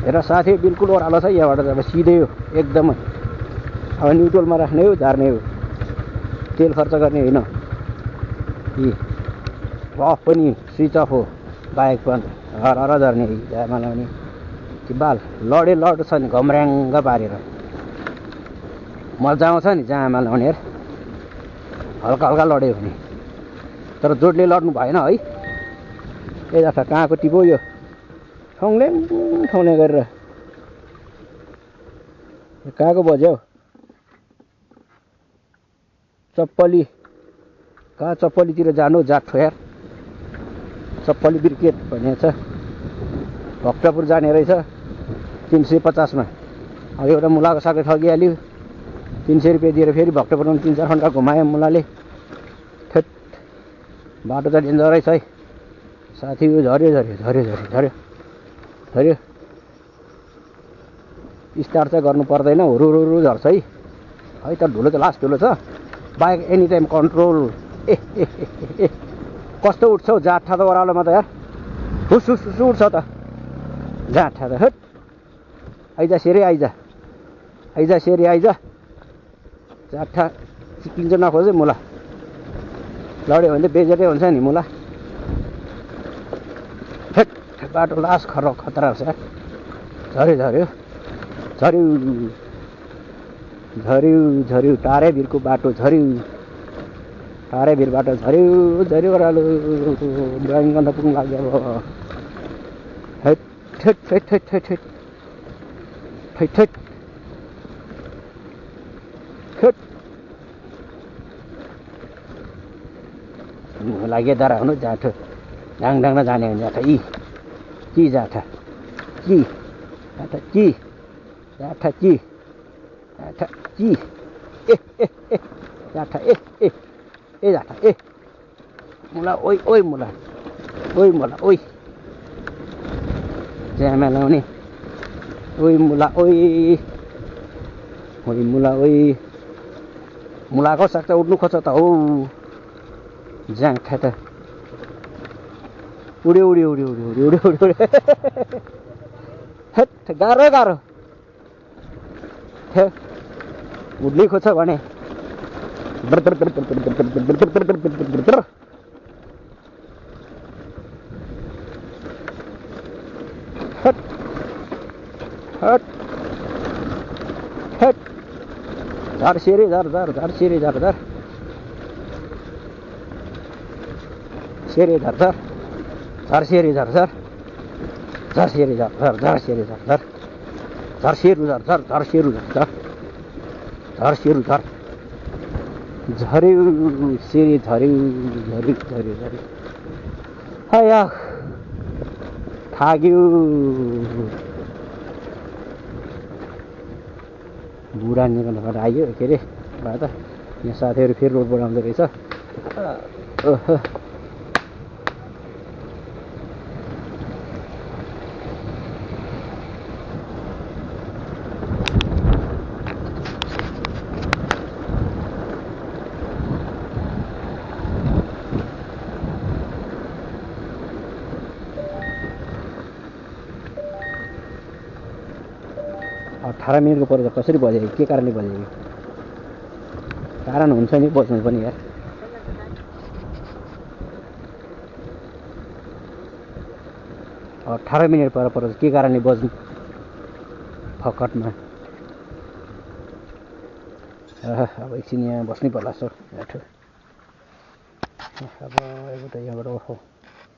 हेर साथी बिल्कुल ओह्रालो छ यहाँबाट अब सिधै हो एकदमै। अब न्युट्रलमा राख्ने हो झार्ने हो, तेल खर्च गर्ने होइन। अफ पनि स्विच अफ हो बाइक पनि हर झर्ने जामा लाउने कि बाल लडे लड छ नि घम्र्याङ्ग पारेर मजा आउँछ नि जामा लाउने। हेर हल्का हल्का लड्यो भने, तर जोडले लड्नु भएन है। ए जस्ता कहाँको टिपो यो ठौँल्याङ ठौँल्याङ गरेर कहाँको बज्यो चप्पली कहाँ चप्पलीतिर जानु जाठो यार। चप्पली ब्रिकेट भन्ने छ भक्तपुर जाने रहेछ 350 मा। अब एउटा मुलाको साकै ठगिहाल्यो 300 रुपियाँ दिएर फेरि भक्तपुरमा 3-4 घन्टा घुमायो मुलाले। थेट बाटो त डेन्जर रहेछ है साथी। यो झऱ्यो झऱ्यो झऱ्यो झऱ्यो झऱ्यो झऱ्यो स्टार्ट चाहिँ गर्नु पर्दैन हुरुरुरु झर्छ है। है त धुलो त लास्ट धुलो छ बाइक एनी टाइम कन्ट्रोल। ए कस्तो उठ्छ हौ जाठा त ओह्रालोमा त यार हुस हुस हुस उठ्छ त जाठा त। हेट आइज सेरी आइज सेरी आइज जाठा चिप्लिन्छ नखोजे मुला लड्यो भने त बेजेटै हुन्छ नि मुला। हेट बाटो लास्ट खतरा छ झऱ्यो झऱ्यो झऱ्यो झऱ्यो झऱ्यो टारे भिरको बाटो झऱ्यो टारे भिर बाटो झऱ्यो झऱ्यो ओह्रालो ड्राइभिङ गर्न पुग्नु लाग्यो अब। हेट ठेट ठेट ठेट ठेट ठेट ठेट ठेट ठेट लाग्यो दारा हुनु जाठो डाङ जाने भने जाठा कि जाठा कि जाठा कि जाठा कि जाठा कि ए जाठा ए जाठा ए मुला ओइ ओइ मुला ओइ जामा लाउने ओइ मुला ओइ मुला ओइ मुलाको साग त उड्नु खोज्छ त हौ जाठा त उड्यो हेट गाह्रो उड्नै खोज्छ भने हट हट हट झर सेरी झर सेरी झर सेरी झर सेरी झर सेरी झर सेरू झर झऱ्यो सेरी झऱ्यो हाया थाक्यो। बुढा निकाल्नु आयो के अरे भए त यहाँ साथीहरू फेरि रोडबाट आउँदो रहेछ। 18 मिनटको पर कसरी बजेको के कारणले बजेको कारण हुन्छ नि बज्नु पनि यार। अब 18 मिनट पर के कारणले बज्नु फकटमा। अब एकछिन यहाँ बस्नै पर्ला सो अब यहाँबाट